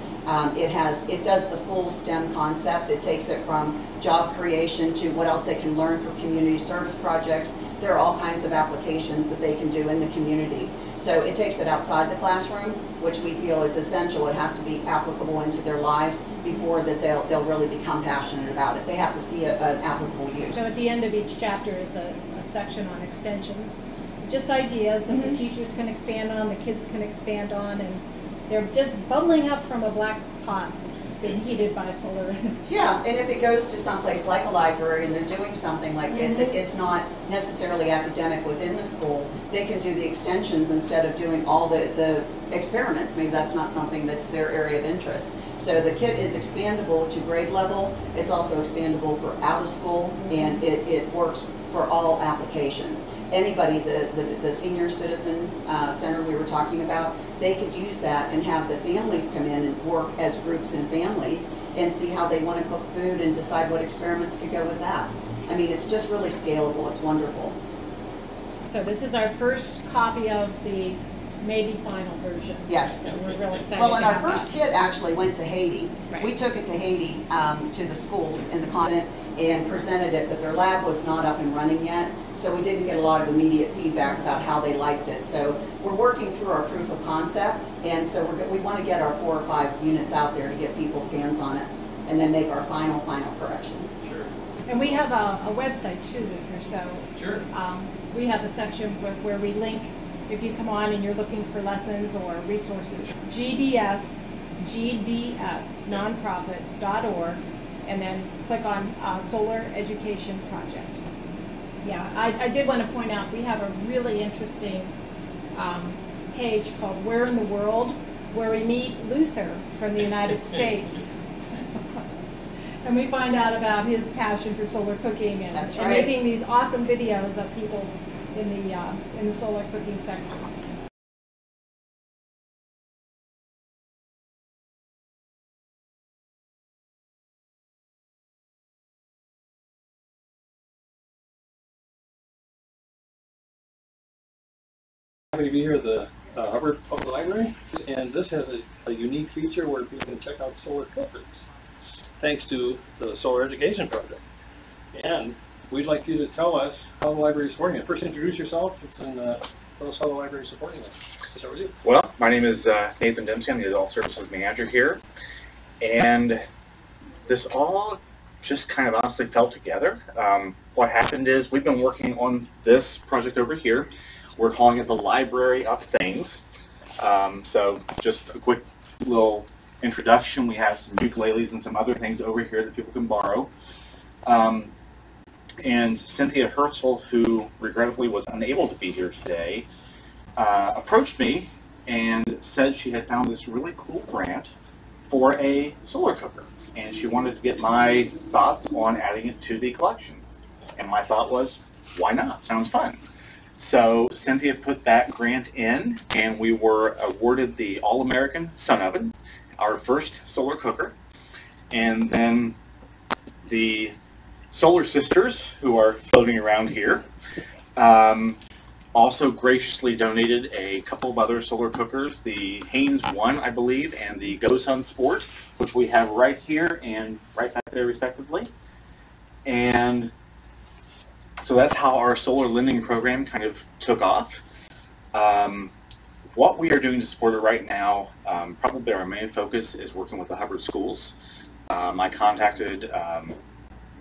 Speaker 2: it does the full STEM concept. It takes it from job creation to what else they can learn from community service projects. There are all kinds of applications that they can do in the community. So it takes it outside the classroom, which we feel is essential. It has to be applicable into their lives before that they'll really become passionate about it. They have to see an applicable use.
Speaker 3: So at the end of each chapter is a section on extensions. Just ideas that the teachers can expand on, the kids can expand on, and they're just bubbling up from a black pot that's been heated by solar energy.
Speaker 2: Yeah, and if it goes to someplace like a library and they're doing something like it that is not necessarily academic within the school, they can do the extensions instead of doing all the experiments. Maybe that's not something that's their area of interest. So the kit is expandable to grade level. It's also expandable for out of school, and it works for all applications. Anybody, the senior citizen center we were talking about, they could use that and have the families come in and work as groups and families and see how they want to cook food and decide what experiments could go with that. I mean, it's just really scalable. It's wonderful.
Speaker 3: So this is our first copy of the maybe final version.
Speaker 2: Yes.
Speaker 3: So we're really excited.
Speaker 2: Well, and our first kit actually went to Haiti.
Speaker 3: Right.
Speaker 2: We took it to Haiti, to the schools in the continent, and presented it, but their lab was not up and running yet. So we didn't get a lot of immediate feedback about how they liked it. So we're working through our proof of concept, and so we want to get our 4 or 5 units out there to get people's hands on it, and then make our final corrections.
Speaker 1: Sure.
Speaker 3: And we have a website too, Luther. So
Speaker 1: Sure.
Speaker 3: We have a section where we link, if you come on and you're looking for lessons or resources, gdsnonprofit.org, and then click on Solar Education Project. Yeah, I did want to point out we have a really interesting page called Where in the World, where we meet Luther from the United States. And we find out about his passion for solar cooking and making these awesome videos of people in the solar cooking sector.
Speaker 1: Happy to be here at the Hubbard Public Library, and this has a unique feature where people can check out solar cookers, thanks to the Solar Education Project. And we'd like you to tell us how the library is supporting it. First, introduce yourself and tell us how the library is supporting this. Start with you.
Speaker 4: Well, my name is Nathan Dempsey. I'm the Adult Services Manager here. And this all just kind of honestly fell together. What happened is we've been working on this project over here. We're calling it the Library of Things. So just a quick little introduction. We have some ukuleles and some other things over here that people can borrow. And Cynthia Herzl, who regrettably was unable to be here today, approached me and said she had found this really cool grant for a solar cooker. And she wanted to get my thoughts on adding it to the collection. And my thought was, why not? Sounds fun. So Cynthia put that grant in, and we were awarded the All-American Sun Oven, our first solar cooker. And then the Solar Sisters, who are floating around here, also graciously donated a couple of other solar cookers, the Haynes 1, I believe, and the GoSun Sport, which we have right here and right back there respectively. And so that's how our solar lending program kind of took off. What we are doing to support it right now, probably our main focus is working with the Hubbard schools. I contacted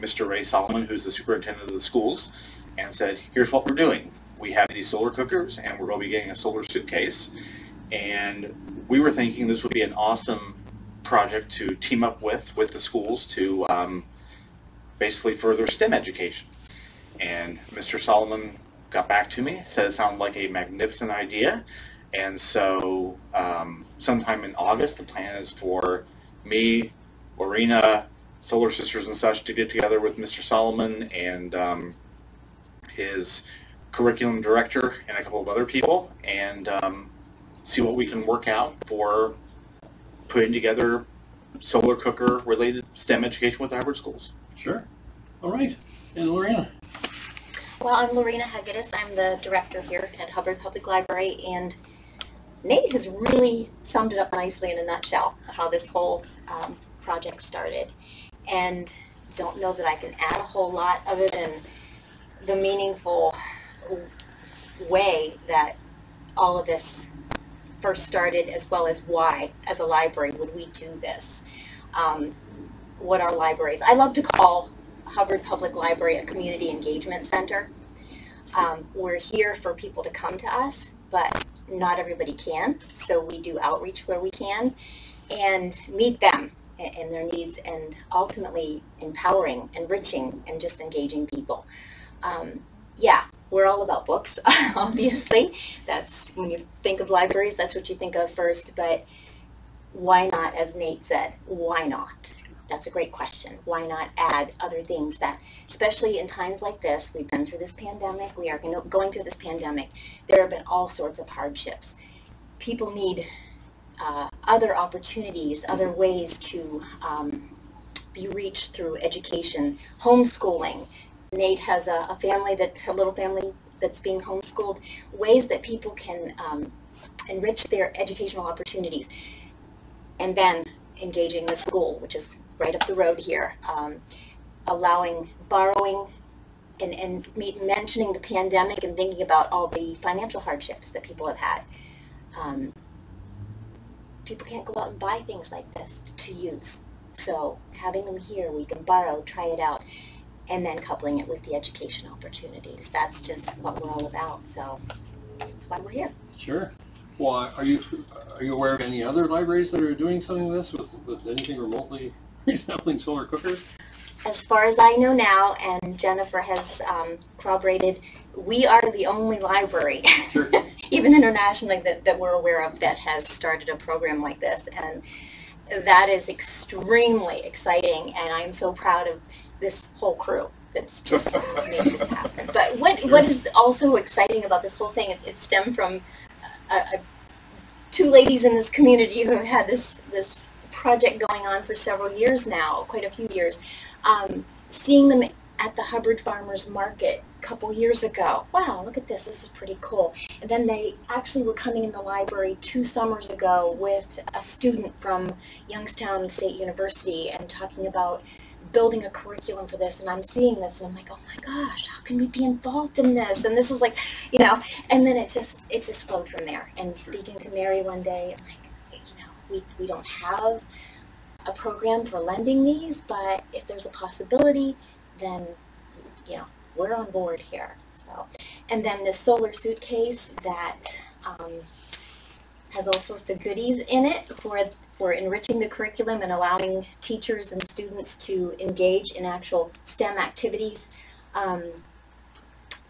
Speaker 4: Mr. Ray Solomon, who's the superintendent of the schools, and said, here's what we're doing. We have these solar cookers, and we're going to be getting a solar suitcase. And we were thinking this would be an awesome project to team up with the schools to basically further STEM education. And Mr. Solomon got back to me, said it sounded like a magnificent idea. And so sometime in August, the plan is for me, Lorena, Solar Sisters and such to get together with Mr. Solomon and his curriculum director and a couple of other people and see what we can work out for putting together solar cooker related STEM education with the Hubbard schools.
Speaker 1: Sure. All right. And Lorena?
Speaker 5: Well, I'm Lorena Hegedus. I'm the director here at Hubbard Public Library, and Nate has really summed it up nicely in a nutshell, how this whole project started. And don't know that I can add a whole lot other than the meaningful way that all of this first started, as well as why, as a library, would we do this. What are libraries? I love to call Hubbard Public Library a community engagement center. We're here for people to come to us, but not everybody can, so we do outreach where we can and meet them and their needs, and ultimately empowering, enriching, and just engaging people. Yeah, we're all about books, obviously. That's when you think of libraries, that's what you think of first, but why not, as Nate said, why not? That's a great question. Why not add other things that, especially in times like this, we've been through this pandemic, we are going through this pandemic, there have been all sorts of hardships. People need other opportunities, other ways to be reached through education, homeschooling. Nate has a little family that's being homeschooled, ways that people can enrich their educational opportunities. And then engaging the school, which is right up the road here, borrowing, and mentioning the pandemic and thinking about all the financial hardships that people have had. People can't go out and buy things like this to use. So having them here, we can borrow, try it out, and then coupling it with the education opportunities. That's just what we're all about. So that's why we're here.
Speaker 1: Sure. Well, are you aware of any other libraries that are doing something like this with anything remotely resembling solar cookers?
Speaker 5: As far as I know now, and Jennifer has corroborated, we are the only library,
Speaker 1: Sure.
Speaker 5: even internationally, that we're aware of that has started a program like this. And that is extremely exciting, and I'm so proud of this whole crew that's just made this happen. But what is also exciting about this whole thing, it stemmed from two ladies in this community who have had this project going on for several years now, quite a few years. Seeing them at the Hubbard Farmers Market a couple years ago. Wow, look at this is pretty cool. And then they actually were coming in the library 2 summers ago with a student from Youngstown State University and talking about building a curriculum for this, and I'm seeing this, and I'm like, oh my gosh, how can we be involved in this? And this is like, you know, and then it just flowed from there. And speaking to Mary one day, I'm like, you know, we don't have a program for lending these, but if there's a possibility, then, you know, we're on board here. So, and then the Solar Suitcase that has all sorts of goodies in it for enriching the curriculum and allowing teachers and students to engage in actual STEM activities.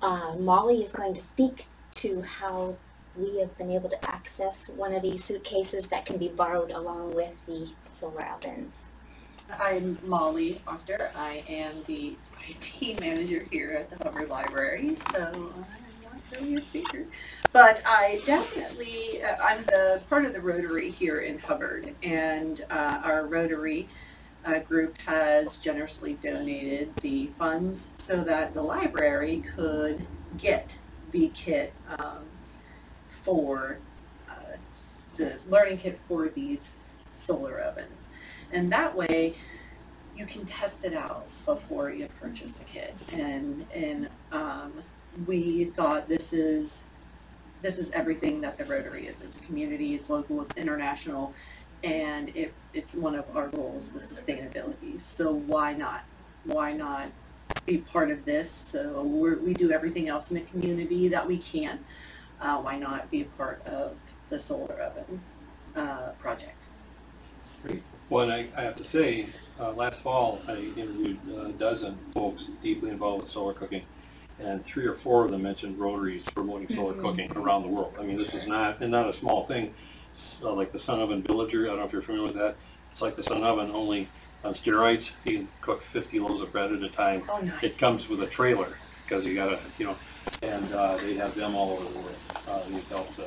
Speaker 5: Molly is going to speak to how we have been able to access one of these suitcases that can be borrowed along with the solar ovens.
Speaker 6: I'm Molly Octor. I am the IT manager here at the Hubbard Library, so I'm not really a speaker. But I definitely, I'm the part of the Rotary here in Hubbard, and our Rotary group has generously donated the funds so that the library could get the kit for the learning kit for these solar ovens. And that way you can test it out before you purchase the kit. And we thought this is everything that the Rotary is. It's a community, it's local, it's international, and it's one of our goals, the sustainability. So why not? Why not be part of this? So we do everything else in the community that we can. Why not be a part of the solar oven project?
Speaker 1: Great. Well, and I have to say, last fall I interviewed a dozen folks deeply involved with solar cooking, and 3 or 4 of them mentioned Rotaries promoting solar cooking around the world. I mean, this is not a small thing. It's, like the Sun Oven Villager, I don't know if you're familiar with that. It's like the Sun Oven, only on steroids. You can cook 50 loaves of bread at a time.
Speaker 6: Oh, nice. It
Speaker 1: comes with a trailer, because you gotta, you know, and they have them all over the world. They've helped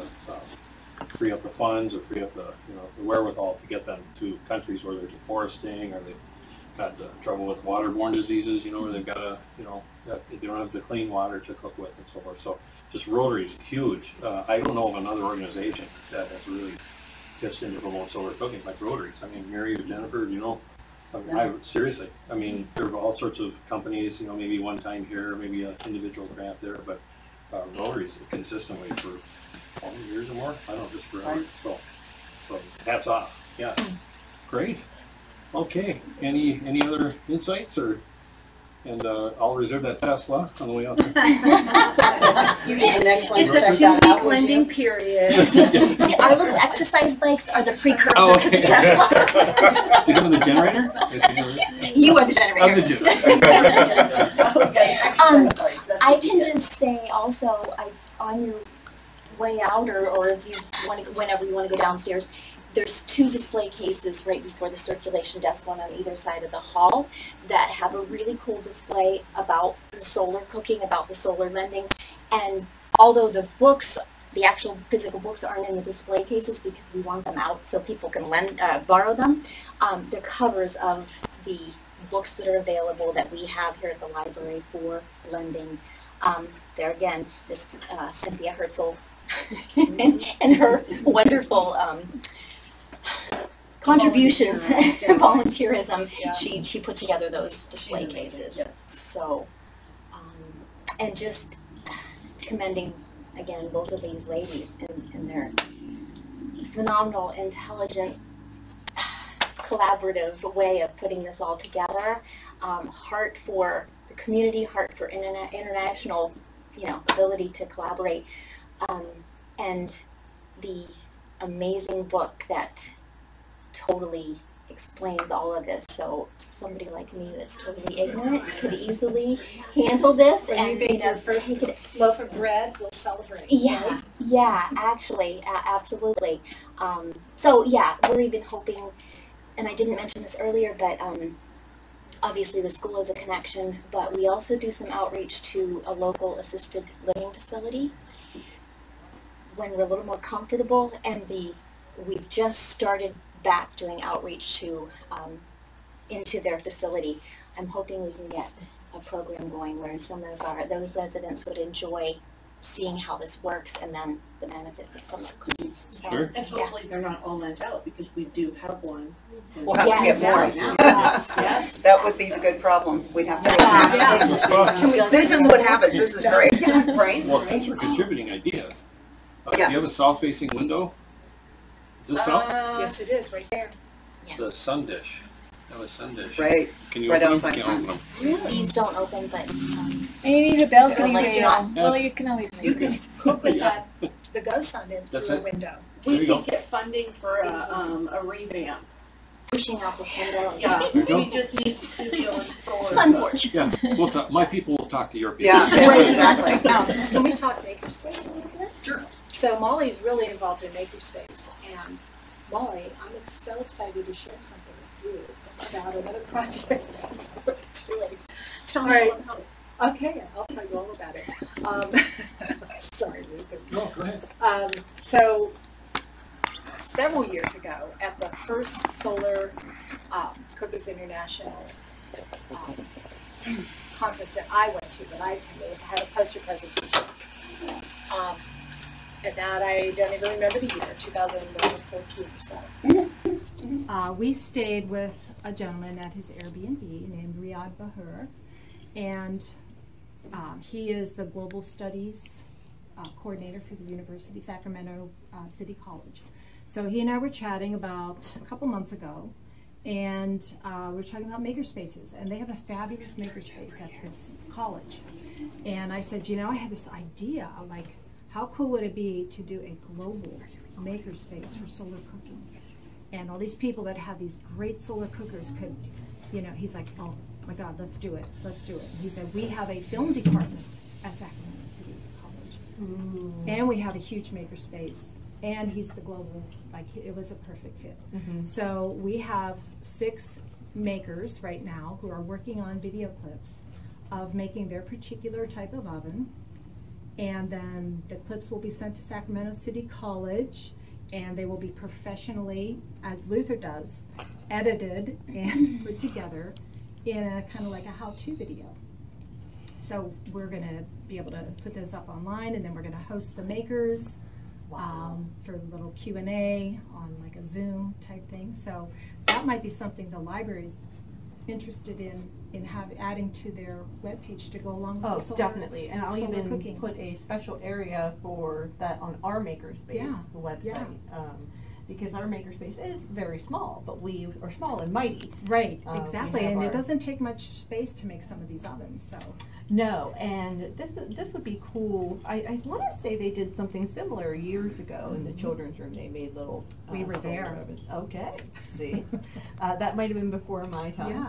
Speaker 1: free up the funds or free up the, you know, the wherewithal to get them to countries where they're deforesting or they've got trouble with waterborne diseases, you know, where they've got to, you know, they don't have the clean water to cook with and so forth. So just Rotary is huge. I don't know of another organization that has really pitched in to promote solar cooking like Rotaries. I mean, Mary or Jennifer, you know, seriously, I mean, there are all sorts of companies, you know, maybe one time here, maybe an individual grant there, but Rotaries consistently for 20 years or more, I don't know, just forever. So hats off. Yes. Great. Okay. Any other insights or? And I'll reserve that Tesla on the way out there.
Speaker 2: You get the next one.
Speaker 6: It's a 2-week lending period.
Speaker 5: See, our little exercise bikes are the precursor to the Tesla.
Speaker 1: You have the generator?
Speaker 5: You are the generator.
Speaker 1: I'm the generator.
Speaker 5: I can just say also, on your way out, or if you want to, whenever you want to go downstairs, there's 2 display cases right before the circulation desk, one on either side of the hall, that have a really cool display about the solar cooking, about the solar lending. And although the books, the actual physical books, aren't in the display cases because we want them out so people can borrow them, they're covers of the books that are available that we have here at the library for lending. There again, this Cynthia Herzl and her wonderful contributions, volunteerism, she put together those display cases. Yes. So, and just commending again both of these ladies and their phenomenal, intelligent, collaborative way of putting this all together. Heart for the community, heart for international, you know, ability to collaborate, and the amazing book that totally explains all of this. So somebody like me that's totally ignorant could easily handle this.
Speaker 3: When
Speaker 5: and
Speaker 3: you bake your first loaf of bread, we'll celebrate.
Speaker 5: Yeah, right? Yeah, actually, absolutely. So yeah, we're even hoping, and I didn't mention this earlier, but obviously the school is a connection, but we also do some outreach to a local assisted living facility when we're a little more comfortable, and we've just started back doing outreach to into their facility. I'm hoping we can get a program going where some of those residents would enjoy seeing how this works and then the benefits of solar cooking. So,
Speaker 1: Sure.
Speaker 6: And hopefully they're not all lent out because we do have one.
Speaker 2: We'll have to get more.
Speaker 6: Yes.
Speaker 2: That would be the good problem. We'd have to.
Speaker 5: Yeah, it just
Speaker 2: This is what happens. This is great.
Speaker 6: Right?
Speaker 1: Well, since we're contributing ideas, do
Speaker 2: Yes.
Speaker 1: you have a south-facing window? Is this south?
Speaker 6: Yes, it is, right there.
Speaker 1: The sun dish. I have a sun dish.
Speaker 2: Right.
Speaker 1: Can you
Speaker 2: Right
Speaker 1: open
Speaker 2: outside
Speaker 1: them? Can you open them?
Speaker 5: these don't open, but
Speaker 7: And you need a balcony
Speaker 5: Like
Speaker 7: too.
Speaker 5: just-
Speaker 7: Well, you can always make
Speaker 6: You can cook with
Speaker 1: Yeah.
Speaker 6: that, the go sun in
Speaker 1: That's
Speaker 6: through a
Speaker 1: it.
Speaker 6: window.
Speaker 1: There
Speaker 6: We
Speaker 1: you go.
Speaker 6: could get funding for a revamp.
Speaker 5: pushing out the window and
Speaker 6: Yeah,
Speaker 5: just
Speaker 1: There you go.
Speaker 6: we just need to deal with solar.
Speaker 5: sun porch.
Speaker 1: Yeah, we'll talk. My people will talk to your people.
Speaker 2: Yeah,
Speaker 6: Right,
Speaker 2: exactly.
Speaker 6: Can we talk makerspace a little bit?
Speaker 1: Sure.
Speaker 6: So Molly's really involved in makerspace, and Molly, I'm so excited to share something with you about another project we're doing. Tell me all about it. Okay, I'll tell you all about it. Sorry, Ruth.
Speaker 1: No, go ahead.
Speaker 6: So several years ago, at the first Solar Cookers International conference that I went to, that I attended, I had a poster presentation. And that I don't even remember the year, 2014 or so.
Speaker 3: We stayed with a gentleman at his Airbnb named Riyad Bahur, and he is the Global Studies Coordinator for the University Sacramento City College. So he and I were chatting about a couple months ago, and we were talking about makerspaces, and they have a fabulous makerspace at this college. And I said, you know, I had this idea, like, how cool would it be to do a global makerspace for solar cooking? And all these people that have these great solar cookers could, you know, he's like, oh my God, let's do it, let's do it. And he said, we have a film department at Sacramento City College. And we have a huge makerspace. And he's the global, like, it was a perfect fit. So we have 6 makers right now who are working on video clips of making their particular type of oven. And then the clips will be sent to Sacramento City College, and they will be professionally, as Luther does, edited and put together in a kind of like a how-to video. So we're going to be able to put those up online, and then we're going to host the makers for a little Q&A on like a Zoom type thing. So that might be something the library's interested in adding to their webpage to go along with the solar,
Speaker 8: definitely. And I'll
Speaker 3: solar
Speaker 8: even
Speaker 3: cooking.
Speaker 8: put a special area for that on our makerspace, the website. Because our makerspace is very small, but we are small and mighty.
Speaker 3: Right,
Speaker 8: we
Speaker 3: exactly,
Speaker 8: have
Speaker 3: and
Speaker 8: our-
Speaker 3: it doesn't take much space to make some of these ovens, so.
Speaker 8: No, and this would be cool. I want to say they did something similar years ago in the children's room. They made little
Speaker 3: We were
Speaker 8: solar
Speaker 3: there.
Speaker 8: ovens. Okay, see, that might have been before my time.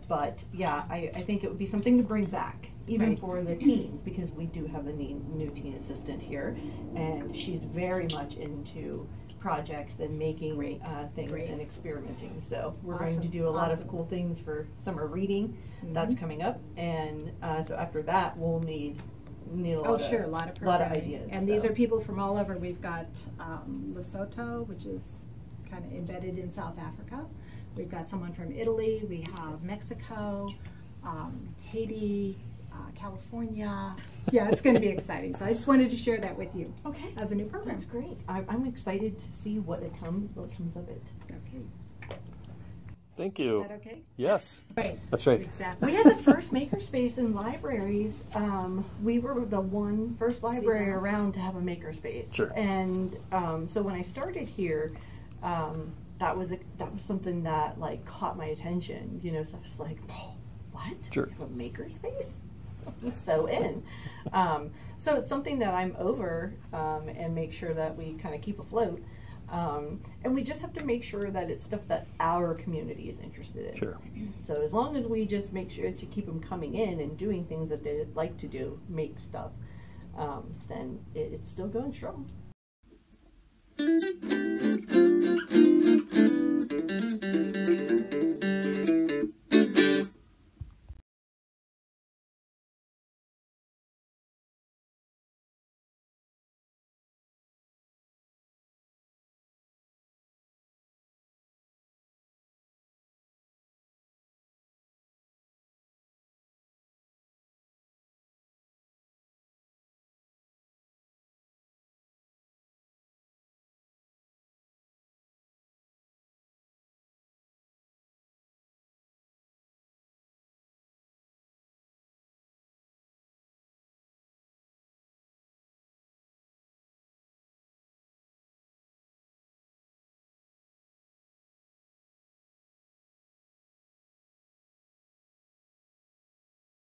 Speaker 8: But yeah, I think it would be something to bring back, even
Speaker 3: Right.
Speaker 8: for the teens, because we do have a new teen assistant here, and she's very much into projects and making things
Speaker 3: Great.
Speaker 8: and experimenting. So we're going
Speaker 3: Awesome.
Speaker 8: to do a lot of
Speaker 3: Awesome.
Speaker 8: cool things for summer reading. That's coming up, and so after that we'll need a lot
Speaker 3: Oh, sure, a lot of programming.
Speaker 8: ideas.
Speaker 3: And these are people from all over. We've got Lesotho, which is kind of embedded in South Africa. We've got someone from Italy. We have Mexico, Haiti, California. Yeah, it's going to be exciting. So I just wanted to share that with you
Speaker 8: Okay,
Speaker 3: as a new program.
Speaker 8: that's great. I'm excited to see what comes of it.
Speaker 3: Okay.
Speaker 1: Thank
Speaker 3: Is
Speaker 1: you.
Speaker 3: that okay?
Speaker 1: Yes,
Speaker 3: Right.
Speaker 1: that's right.
Speaker 3: Exactly.
Speaker 8: We had the first makerspace in libraries. We were the first library
Speaker 3: that?
Speaker 8: around to have a makerspace.
Speaker 1: Sure.
Speaker 8: And so when I started here, that was something that like caught my attention. You know, so I was like, oh, what?
Speaker 1: Sure.
Speaker 8: You have a makerspace? So in. So it's something that I'm over and make sure that we kind of keep afloat. And we just have to make sure that it's stuff that our community is interested in.
Speaker 1: Sure.
Speaker 8: So as long as we just make sure to keep them coming in and doing things that they like to do, make stuff, then it's still going strong.